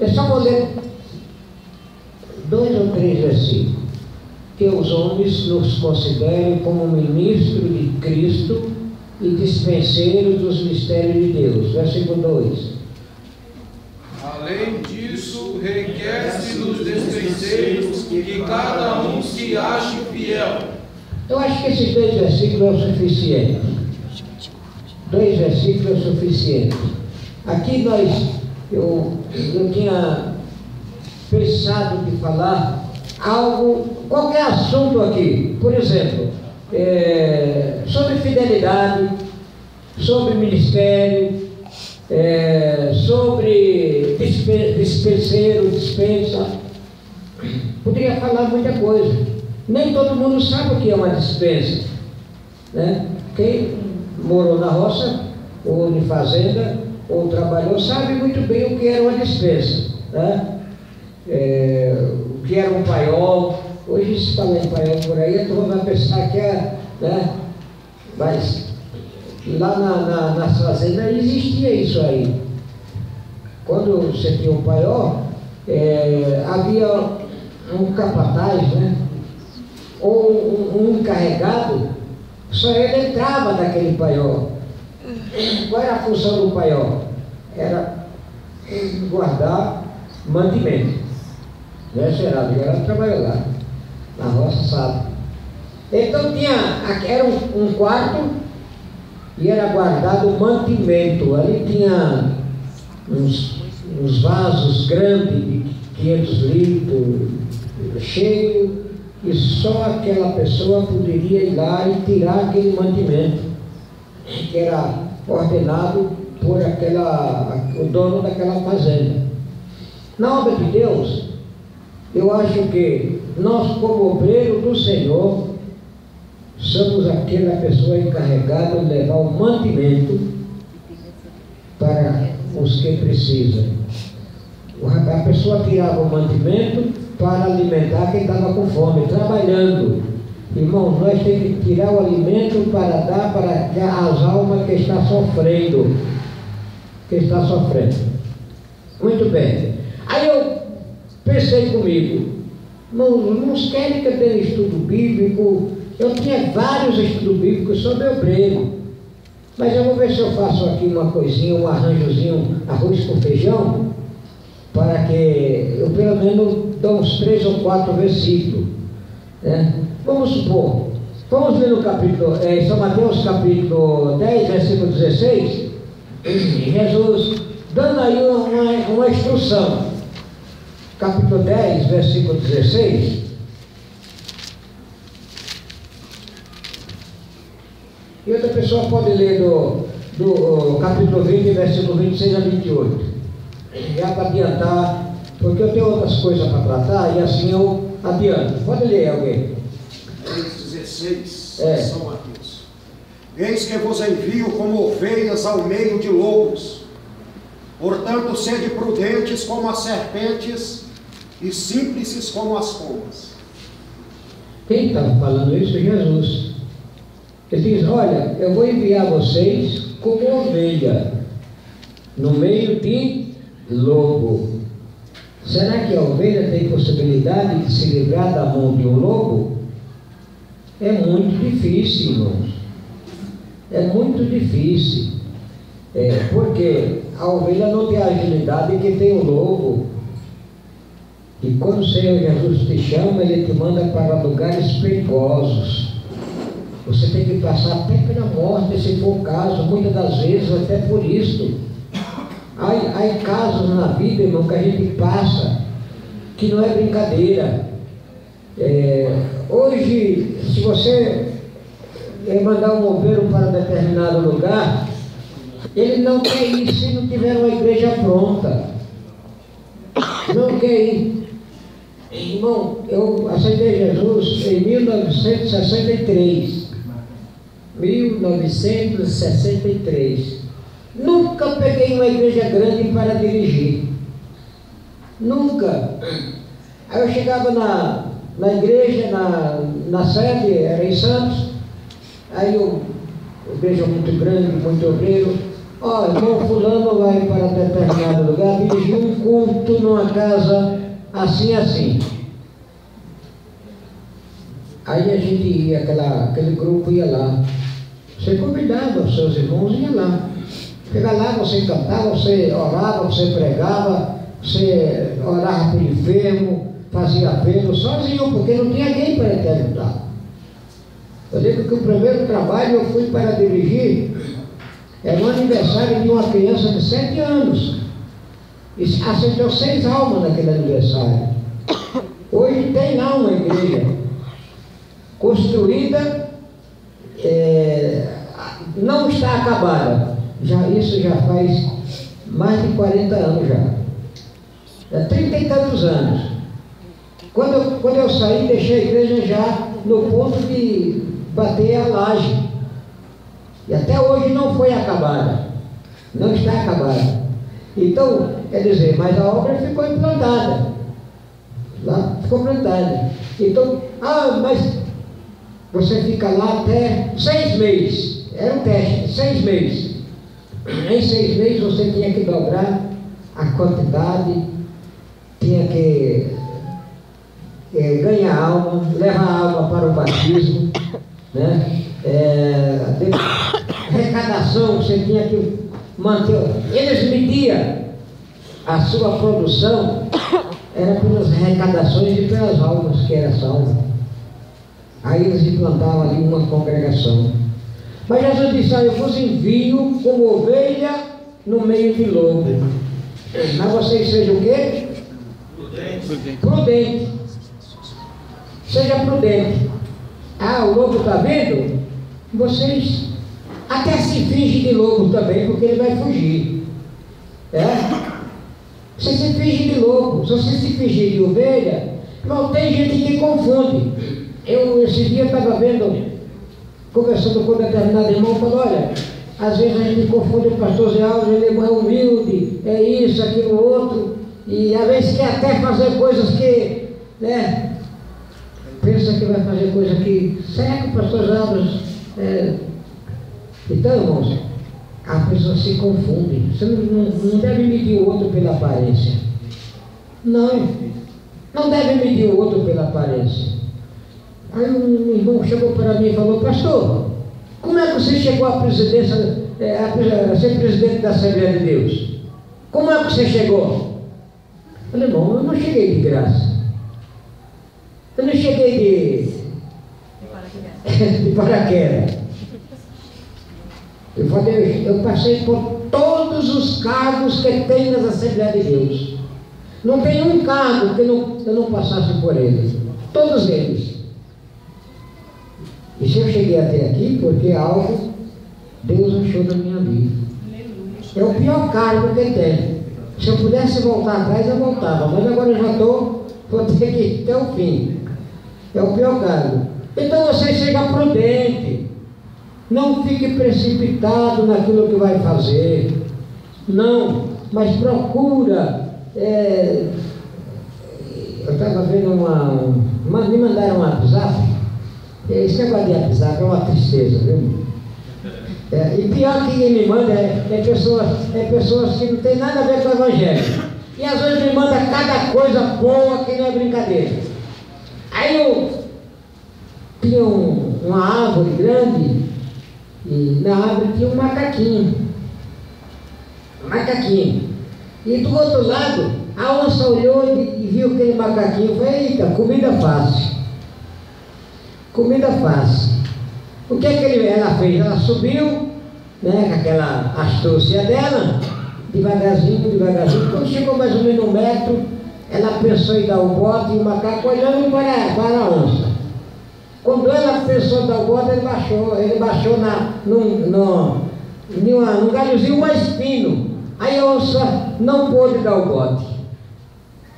É só vou ler 2 ou 3 versículos. Que os homens nos considerem como ministros de Cristo e dispenseiros dos mistérios de Deus. Versículo 2. Além disso, requer-se dos dispenseiros que cada um se ache fiel. Eu acho que esses 2 versículos é o suficiente. 2 versículos é o suficiente. Aqui eu tinha pensado de falar qualquer assunto aqui, por exemplo, sobre fidelidade, sobre ministério, sobre dispenseiro, dispensa. Poderia falar muita coisa. Nem todo mundo sabe o que é uma dispensa, né? Quem morou na roça, ou em fazenda, ou trabalhou, sabe muito bem o que era uma dispensa, né? O que era um paiol. Hoje se fala em paiol por aí, a turma vai pensar que é, né? Mas lá nas fazendas existia isso aí. Quando você tinha um paiol, havia um capataz, né? Ou um encarregado, só ele entrava naquele paiol. Qual era a função do paiol? Era guardar mantimento. Né, Geraldo? Geraldo trabalhou lá, na roça, sabe? Então era um quarto e era guardado mantimento. Ali tinha uns vasos grandes de 500 litros, cheio, e só aquela pessoa poderia ir lá e tirar aquele mantimento que era ordenado por o dono daquela fazenda. Na obra de Deus, eu acho que nós, como obreiro do Senhor, somos aquela pessoa encarregada de levar o mantimento para os que precisam. A pessoa tirava o mantimento para alimentar quem estava com fome, trabalhando. Irmãos, nós temos que tirar o alimento para dar para as almas que estão sofrendo. Muito bem. Aí eu pensei comigo, não querem que eu tenha estudo bíblico? Eu tinha vários estudos bíblicos sobre obreiro, mas eu vou ver se eu faço aqui uma coisinha, um arranjozinho, arroz com feijão, para que eu pelo menos dê uns 3 ou 4 versículos, né? Vamos supor, vamos ver no capítulo, São Mateus capítulo 10, versículo 16, Jesus dando aí uma instrução. Capítulo 10, versículo 16. E outra pessoa pode ler do capítulo 20, versículo 26 a 28. Já para adiantar, porque eu tenho outras coisas para tratar e assim eu adianto. Pode ler alguém. 16, São Mateus. Eis que vos envio como ovelhas ao meio de lobos. Portanto, sede prudentes como as serpentes e simples como as pombas. Quem está falando isso? Jesus. Ele diz, olha, eu vou enviar vocês como ovelha no meio de lobo. Será que a ovelha tem possibilidade de se livrar da mão de um lobo? É muito difícil, irmãos. É muito difícil. Porque a ovelha não tem a agilidade que tem o lobo. E quando o Senhor Jesus te chama, Ele te manda para lugares perigosos. Você tem que passar até pela morte, se for o caso, muitas das vezes até por isso. Há casos na vida, irmão, que a gente passa, que não é brincadeira. Hoje, se você mandar um bombeiro para determinado lugar, ele não quer ir se não tiver uma igreja pronta. Não quer ir. Irmão, eu aceitei Jesus em 1963. 1963. Nunca peguei uma igreja grande para dirigir. Nunca. Aí eu chegava na igreja, na sede, era em Santos. Aí igreja muito grande, muito obreiro. Ó, irmão fulano vai para determinado lugar, dirigiu um culto numa casa assim, assim. Aí a gente ia, aquele grupo ia lá. Você convidava os seus irmãos e ia lá. Chega lá, você cantava, você orava, você pregava, você orava por enfermo, fazia apelo sozinho, porque não tinha ninguém para te ajudar. Eu lembro que o primeiro trabalho eu fui para dirigir, era um aniversário de uma criança de 7 anos. E acendeu 6 almas naquele aniversário. Hoje tem lá uma igreja construída, não está acabada. Isso já faz mais de 40 anos já. 30 e tantos anos. Quando eu saí, deixei a igreja já no ponto de bater a laje. E até hoje não foi acabada. Não está acabada. Então, quer dizer, mas a obra ficou implantada. Lá ficou plantada. Então, mas você fica lá até 6 meses. Era um teste, 6 meses. Em 6 meses você tinha que dobrar a quantidade, tinha que ganhar alma, levar alma para o batismo, né? Arrecadação, você tinha que manter. Eles mediam a sua produção, era pelas arrecadações e pelas almas que era salva. Aí eles implantavam ali uma congregação. Mas Jesus disse: eu vos envio como ovelha no meio de lobo. Mas vocês sejam o quê? Prudente. Seja prudente. O lobo está vendo? Vocês até se fingem de lobo também, porque ele vai fugir. Você se finge de lobo. Se você se fingir de ovelha, não tem gente que confunde. Esse dia estava conversando com um determinado irmão, falou: olha, às vezes a gente confunde o pastor Zé Alves, ele é humilde, é isso, aquilo, outro, e às vezes quer até fazer coisas que, pensa que vai fazer coisa que, será que o pastor Zé Alves Então, irmãos, a pessoa se confunde. Você não deve medir o outro pela aparência. Não deve medir o outro pela aparência. Aí um irmão chegou para mim e falou: pastor, como é que você chegou à presidência, a ser presidente da Assembleia de Deus? Como é que você chegou? Eu falei: irmão, eu não cheguei de graça. Eu não cheguei de paraquedas. Eu passei por todos os cargos que tem nas Assembleias de Deus. Não tem um cargo que eu não passasse por ele. Todos eles. E se eu cheguei até aqui, porque algo Deus achou na minha vida. É o pior cargo que tem. Se eu pudesse voltar atrás, eu voltava. Mas agora eu já vou ter que ir até o fim. É o pior cargo. Então você seja prudente. Não fique precipitado naquilo que vai fazer. Não, mas procura. Eu estava vendo me mandaram um WhatsApp. Esse negócio de WhatsApp é uma tristeza, viu? E pior que quem me manda é pessoas que não tem nada a ver com o Evangelho. E às vezes me manda cada coisa boa que não é brincadeira. Aí eu tinha uma árvore grande, e na árvore tinha um macaquinho. E do outro lado, a onça olhou e viu aquele macaquinho e falou: eita, comida fácil. Comida fácil. O que ela fez? Ela subiu, com aquela astúcia dela, devagarzinho. Quando chegou mais ou menos 1 metro, ela pensou em dar o bote, e o macaco olhando para a onça. Quando ela pensou em dar o bote, ele baixou num galhozinho mais fino. Aí a onça não pôde dar o bote.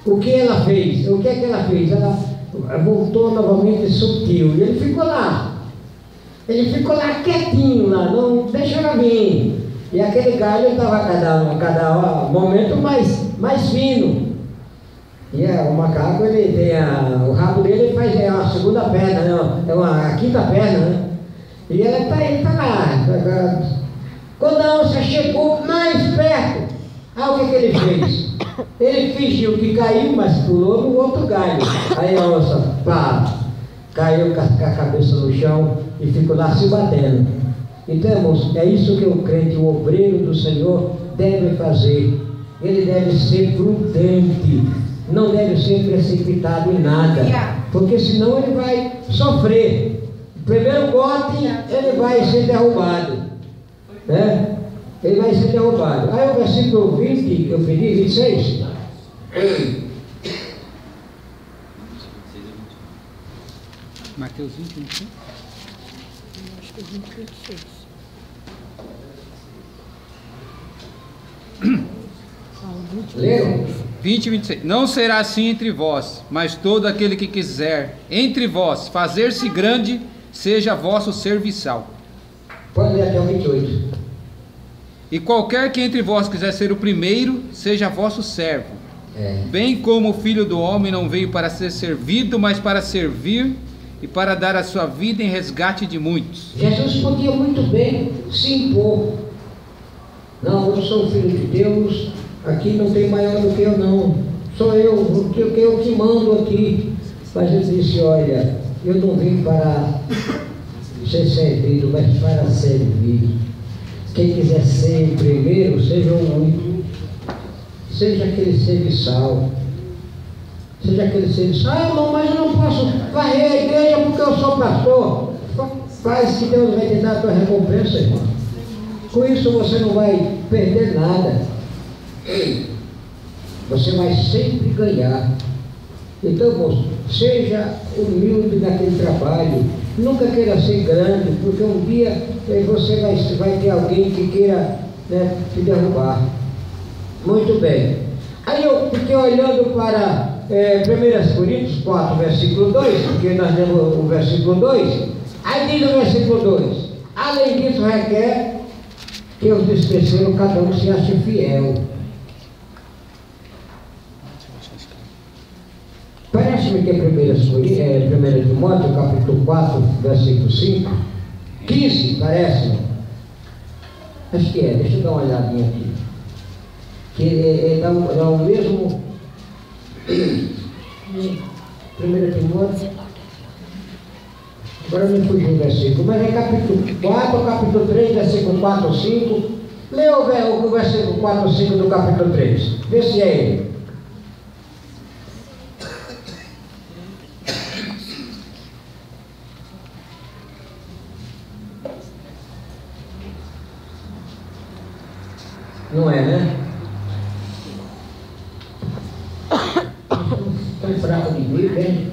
O que ela fez? Ela voltou novamente sutil. E ele ficou lá. Quietinho lá, não deixa ela vir. E aquele galho estava a cada momento mais fino. E o macaco, ele tem o rabo dele faz a segunda perna, a quinta perna, né? E ele tá lá. Quando a onça chegou mais perto, o que ele fez? Ele fingiu que caiu, mas pulou no outro galho. Aí a onça, pá, caiu com a cabeça no chão e ficou lá se batendo. Então, irmãos, é isso que o crente, o obreiro do Senhor, deve fazer. Ele deve ser prudente, não deve ser precipitado em nada, porque senão ele vai sofrer. O primeiro bote, ele vai ser derrubado, né? Ele vai ser derrubado. Aí o versículo 20, eu pedi, 26. Mateus 20, 25? Acho que é 20, 26. Leram? 20 e 26. Não será assim entre vós, mas todo aquele que quiser entre vós fazer-se grande, seja vosso serviçal. Pode ler até o 28. E qualquer que entre vós quiser ser o primeiro, seja vosso servo. Bem como o Filho do Homem não veio para ser servido, mas para servir e para dar a sua vida em resgate de muitos. Jesus podia muito bem se impor. Não, eu sou o Filho de Deus, aqui não tem maior do que eu não. Sou eu que mando aqui. Mas ele disse, olha, eu não vim para ser servido, mas para servir. Quem quiser ser o primeiro, seja o único. Seja aquele serviçal. Seja aquele serviçal. Ah, irmão, mas eu não posso varrer a igreja porque eu sou pastor. Faz que Deus vai te dar a tua recompensa, irmão. Com isso você não vai perder nada. Você vai sempre ganhar. Então, irmãos, seja humilde naquele trabalho. Nunca queira ser grande, porque um dia você vai ter alguém que queira, né, te derrubar. Muito bem. Aí eu fiquei olhando para 1 Coríntios 4, versículo 2, porque nós lemos o versículo 2. Aí diz o versículo 2: além disso, requer que os dispenseiros, cada um se ache fiel. Parece-me que é 1 Timóteo, capítulo 4, versículo 5, 15, parece-me. Acho que é, deixa eu dar uma olhadinha aqui. Que dá o mesmo. 1 Timóteo. Agora me fugiu o versículo, mas é capítulo 4, capítulo 3, versículo 4, 5. Lê o versículo 4, 5 do capítulo 3. Vê se é ele. Não é, né? Tão fraco de Bíblia, hein?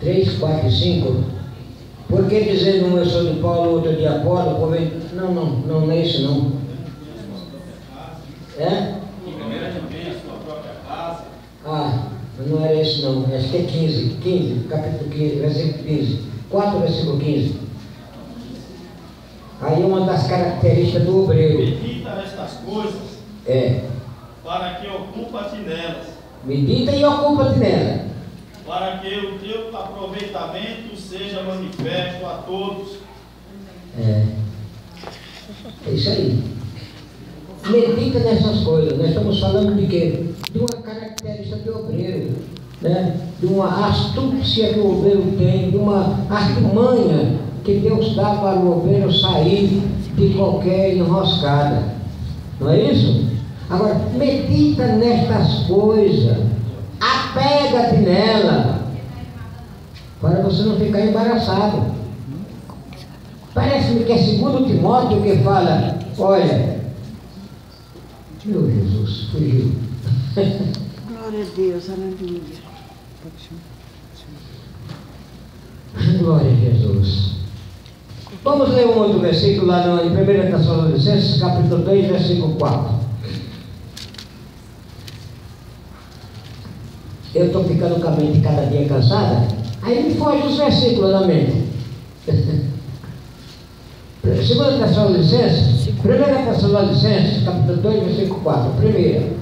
3, 4 e 5. Por que dizendo um eu sou de Paulo, outro de Apolo? Não é isso não. É? Ah, não era isso não. Acho que é 15, capítulo 15, versículo 15. 4, versículo 15. Aí uma das características do obreiro. Medita estas coisas. Para que ocupa-te nelas. Medita e ocupa-te nela. Para que o teu aproveitamento seja manifesto a todos. É isso aí. Medita nessas coisas. Nós estamos falando de quê? De uma característica do obreiro, né? De uma astúcia que o obreiro tem, de uma artimanha que Deus dá para o obreiro sair de qualquer enroscada. Não é isso? Agora, medita nestas coisas, apega-te nela, para você não ficar embaraçado. Parece-me que é 2 Timóteo que fala, olha, meu Jesus, fugiu. Glória a Deus, aleluia. Glória a Jesus. Vamos ler um outro versículo lá em 1 Tessalonicenses, capítulo 2, versículo 4. Eu estou ficando com a mente cada dia cansada, aí me foge os versículos na mente. 2 Tessalonicenses, 1 Tessalonicenses, capítulo 2, versículo 4. Primeiro.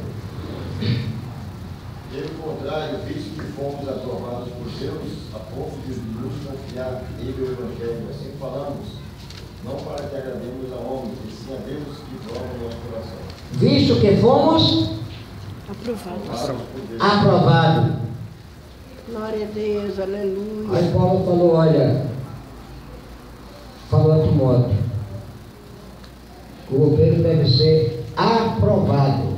Pelo contrário, visto que fomos aprovados por Deus, a ponto de nos confiar nele o Evangelho, assim falamos, não para que agrademos a homens, e sim a Deus que prova o nosso coração. Visto que fomos Aprovado. Aprovado. Glória a Deus, aleluia. Aí Paulo falou, olha, falou a Timóteo, o obreiro deve ser aprovado.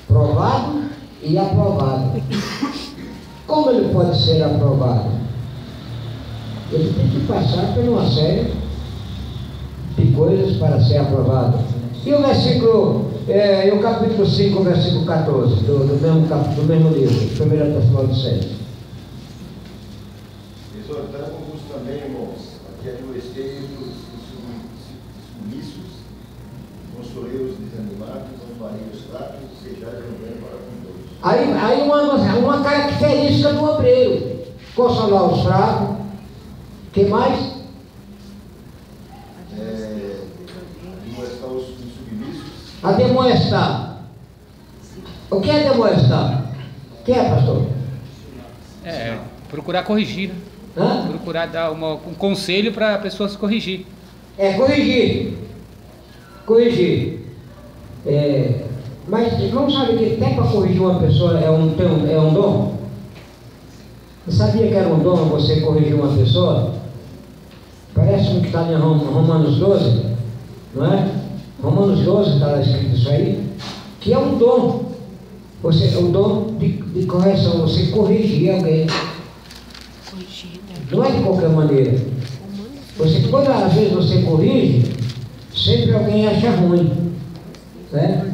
Provado e aprovado. Como ele pode ser aprovado? Ele tem que passar por uma série de coisas para ser aprovado. E o versículo, e o capítulo 5, versículo 14, do mesmo livro, 1 Tessalonicenses. Exortamos-vos também, irmãos, a que admoesteis os submissos, consoleis os desanimados, não fareis os fracos, sejais um bem para com todos. Aí uma característica do obreiro: consolar os fracos. Que mais? Admoestar os submissos. Admoestar. O que é admoestar? O que é, pastor? Procurar corrigir. Hã? Procurar dar um conselho para a pessoa se corrigir. Corrigir. Corrigir. Mas irmão, sabe que até para corrigir uma pessoa é um dom? Você sabia que era um dom você corrigir uma pessoa? Parece-me que está em Romanos 12, não é? Romanos 12 está lá escrito isso aí, que é um dom. O dom de correção, você corrigir alguém. Não é de qualquer maneira. Às vezes você corrige, sempre alguém acha ruim, né?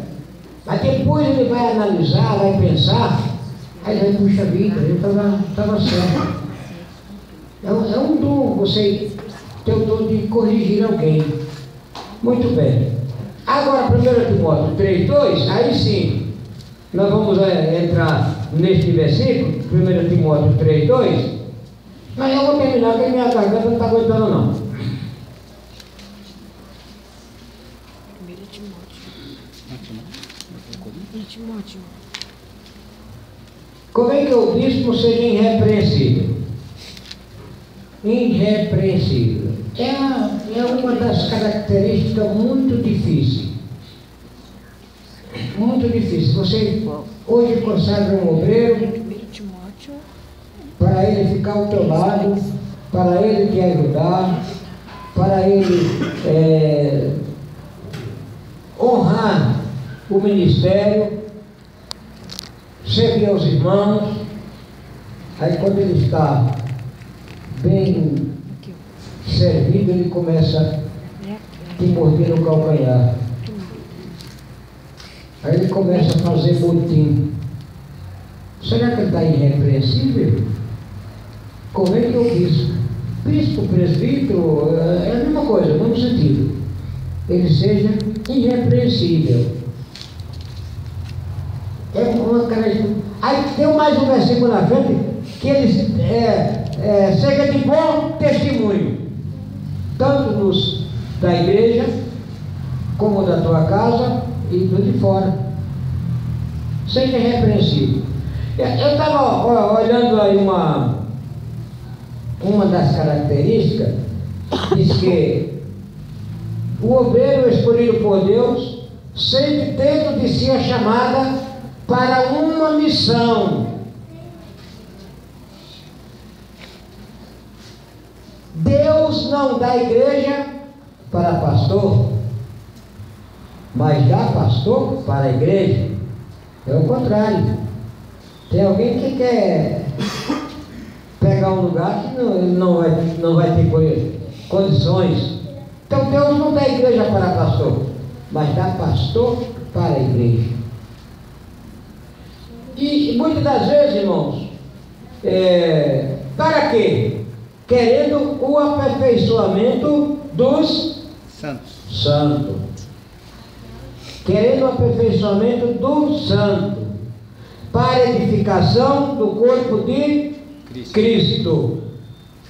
Mas depois ele vai analisar, vai pensar, aí vai, puxa vida, eu estava certo. É um dom, você tem o dom de corrigir alguém. Muito bem. Agora, 1 Timóteo 3:2, aí sim, nós vamos entrar neste versículo, 1 Timóteo 3:2, mas eu vou terminar, porque minha garganta não está aguentando não. 1 Timóteo. Convém que o bispo seja irrepreensível. Irrepreensível. É uma das características muito difíceis. Muito difícil. Você hoje consagra um obreiro para ele ficar ao teu lado, para ele te ajudar, para ele honrar o ministério, servir aos irmãos. Aí quando ele está bem servido, ele começa a te morder no calcanhar. Aí ele começa a fazer motim. Será que ele está irrepreensível? Convém que o bispo, presbítero, é a mesma coisa, no mesmo sentido. Ele seja irrepreensível. É uma característica. Aí tem mais um versículo na frente, que ele seja de bom testemunho, tanto nos da igreja, como da tua casa e do de fora. Seja irrepreensível. Eu estava olhando aí uma das características, diz que o obreiro escolhido por Deus sente dentro de si a chamada para uma missão. Deus não dá igreja para pastor, mas dá pastor para a igreja. É o contrário. Tem alguém que quer pegar um lugar que não vai ter condições. Então Deus não dá igreja para pastor, mas dá pastor para a igreja. E muitas das vezes, irmãos, para quê? Querendo o aperfeiçoamento dos santos. Querendo o aperfeiçoamento do santo, para edificação do corpo de Cristo. O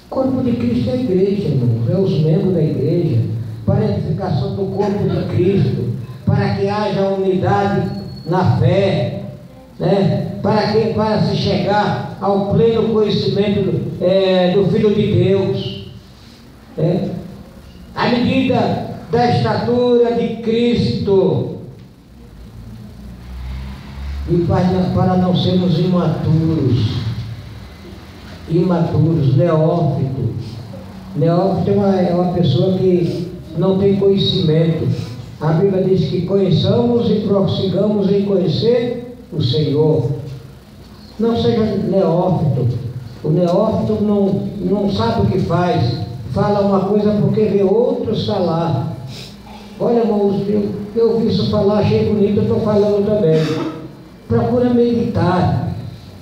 corpo de Cristo é a igreja, irmãos, é os membros da igreja, para a edificação do corpo de Cristo, para que haja unidade na fé, né? Para se chegar ao pleno conhecimento do Filho de Deus, né? À medida da estatura de Cristo. e para não sermos imaturos, neófito. Neófito é uma pessoa que não tem conhecimento. A Bíblia diz que conheçamos e prossigamos em conhecer o Senhor. Não seja neófito. O neófito não sabe o que faz, fala uma coisa porque vê outros falar. Olha, irmãos, eu ouvi isso falar, achei bonito, eu estou falando também. Procura meditar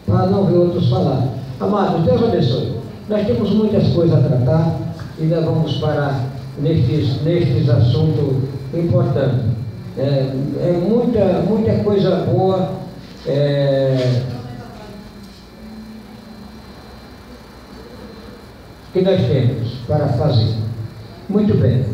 para não ver outros falar. Amados, Deus abençoe. Nós temos muitas coisas a tratar e nós vamos parar nestes assuntos importantes. Muita coisa boa que nós temos para fazer. Muito bem.